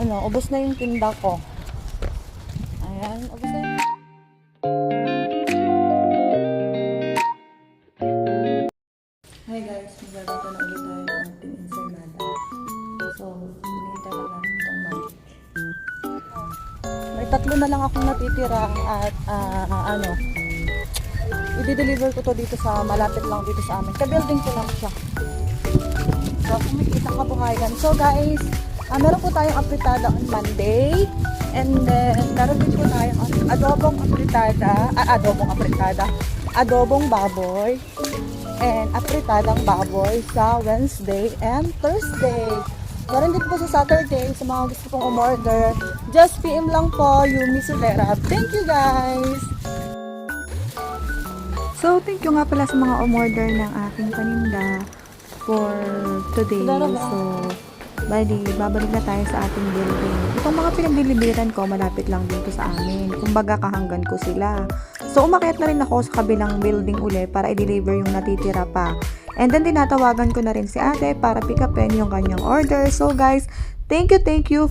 ubos na yung tinda ko. Ayan, ubos na yung... Hi guys, maglalato na ulit tayo ng ating ensalada. So, hinihintay lang natin itong magic. May 3 na lang akong natitira at i-deliver ko to dito sa malapit lang dito sa amin. Ka-building ko lang siya. So, kumikita ka buhayan. So guys, meron po tayong apritada on Monday. And then, meron din po tayong adobong baboy and apritadang baboy sa Wednesday and Thursday. Meron din po sa Saturday sa mga gusto pong umorder. Just PM lang po, Yumi Solera. Thank you guys! So, thank you nga pala sa mga umorder ng aking paninda for today. So, bali, babalik na tayo sa ating building. Itong mga pinagdiliberan ko, malapit lang dito sa amin. Kumbaga, kahanggan ko sila. So, umakyat na rin ako sa kabilang building uli para i-deliver yung natitira pa. And then, tinatawagan ko na rin si ate para pick upin yung kanyang order. So, guys, thank you